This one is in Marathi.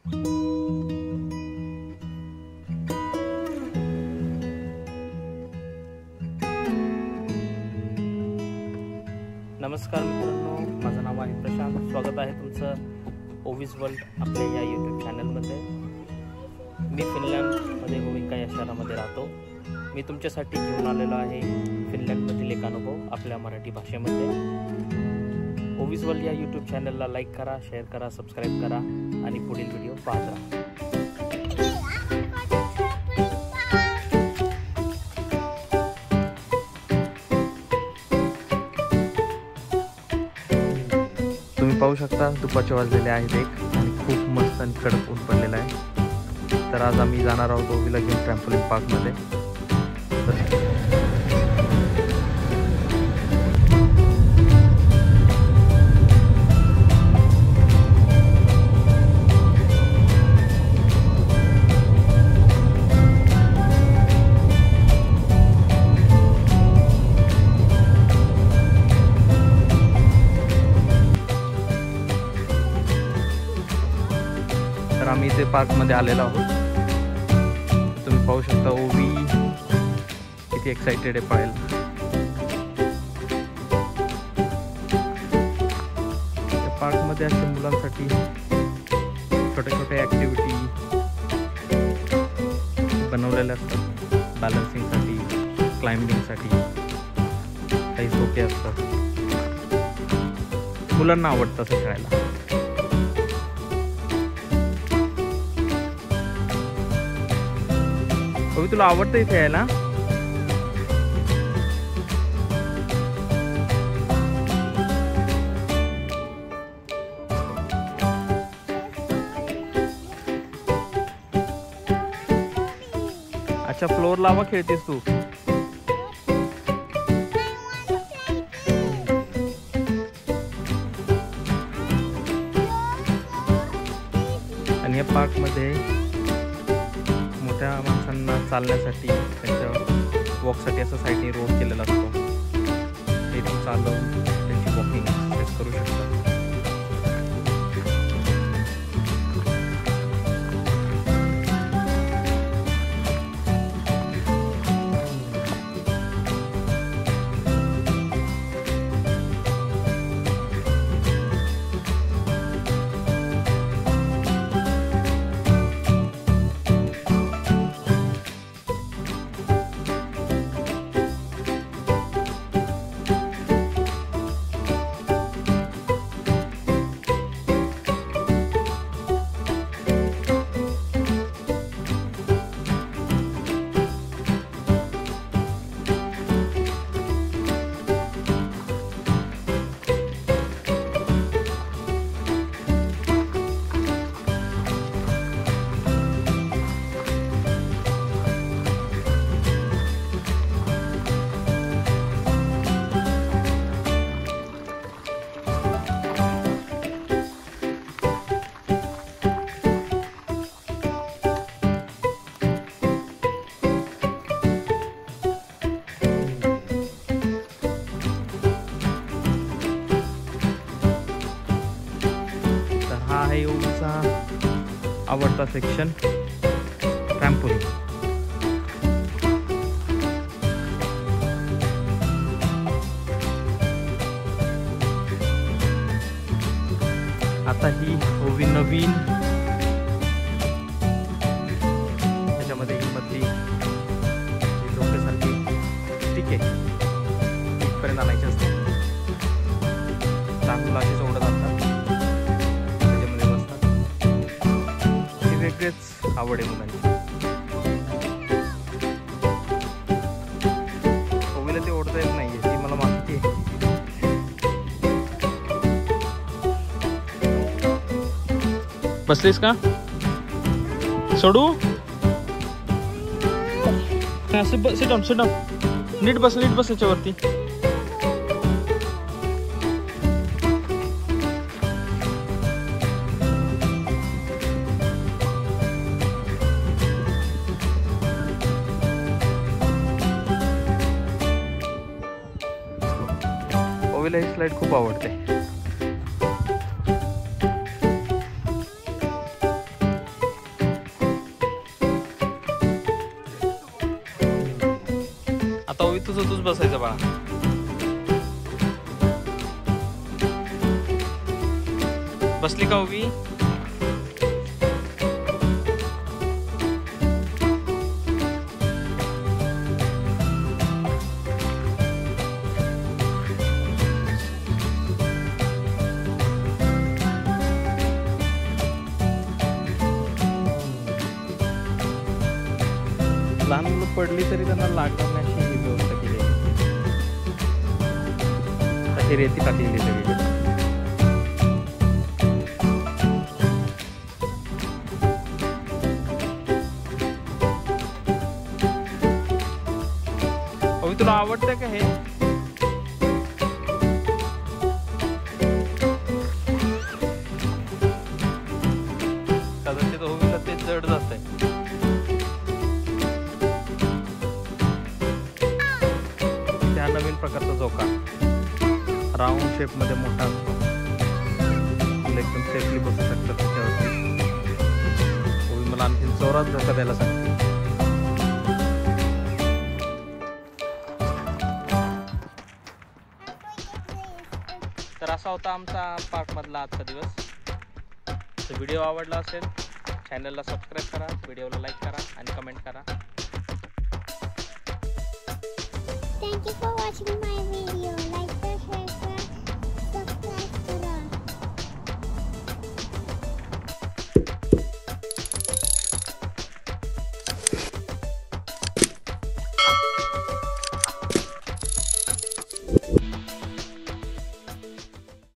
नमस्कार मित्रांनो, माझं नाव आहे प्रशांत. स्वागत आहे तुमचं ओवीज वर्ल्ड आपल्या या यूट्यूब चॅनलमध्ये. मी फिनलंडमध्ये गोविंका या शहरामध्ये राहतो. मी तुमच्यासाठी घेऊन आलेलो आहे फिनलंडमधील एक अनुभव आपल्या मराठी भाषेमध्ये. ओवीज वर्ल्ड या यूट्यूब चॅनलला लाईक करा, शेअर करा, सबस्क्राईब करा आणि पुढील व्हिडिओ पाहत राहा. तुम्ही पाहू शकता दुपारचे वाजलेले आहेत एक आणि खूप मस्त आणि कडक ऊन पडलेलं आहे. तर आज आम्ही जाणार आहोत ओवीला घेऊन ट्रॅम्पोलिन पार्कमध्ये. तर आम्ही इथे पार्कमध्ये आलेलो आहोत. तुम्ही पाहू शकता ओवी किती एक्साइटेड आहे पाहायला. या पार्कमध्ये असे मुलांसाठी छोट्या छोट्या ॲक्टिव्हिटी बनवलेल्या असतात. बॅलन्सिंगसाठी, क्लाइम्बिंगसाठी काही सोपे असतात. मुलांना आवडतं असं खेळायला. ओवी, तुला आवडतं इथे यायला? अच्छा, फ्लोर लावा खेळतेस तू. आणि या पार्क मध्ये मोठ्या माणसांना चालण्यासाठी, त्यांच्या वॉकसाठी असं साईडने रोड केलेला असतो. इथून चालवून त्यांची वॉकिंग एक्सरसाइज करू शकतात. आहे ओवीचा आवडता सेक्शन, ट्रॅम्पोलिन. आता ही ओवी नवीन त्याच्यामध्ये ही मधली डोक्यासारखी ठीक आहे इथपर्यंत आणायची असते. लहान मुलं अशीच ओढत असतात, वेगळेच आवड आहे मुलांची. ओवीला ते ओढता येत नाहीये, ती मला माहिती आहे. बसलीस का? सोडू? Sit down. नीट बस याच्यावरती. ओवीला ही स्लाइड खूप आवडते. तुझं तूच बसायचं बाळा. बसली का उभी? लहान मुलं पडली तरी त्यांना लागणार नाही अशी व्यवस्था केली आहे. अशी रेती टाकलेली सगळीकडे. अभी तुला आवडतं का हे? कदाचित होईल ते जड जात आहे. त्या नवीन प्रकारचा झोका राऊंड शेप मध्ये मोठा असतो. एकदम सेफली बसू शकतात त्याच्यावरती. मला आणखी जोरात झोका द्यायला सांगते. तर असा होता आमचा पार्कमधला आजचा दिवस. तर व्हिडिओ आवडला असेल चॅनलला सबस्क्राईब करा, व्हिडिओला लाईक करा आणि कमेंट करा. Thank you for watching my video. Like, share,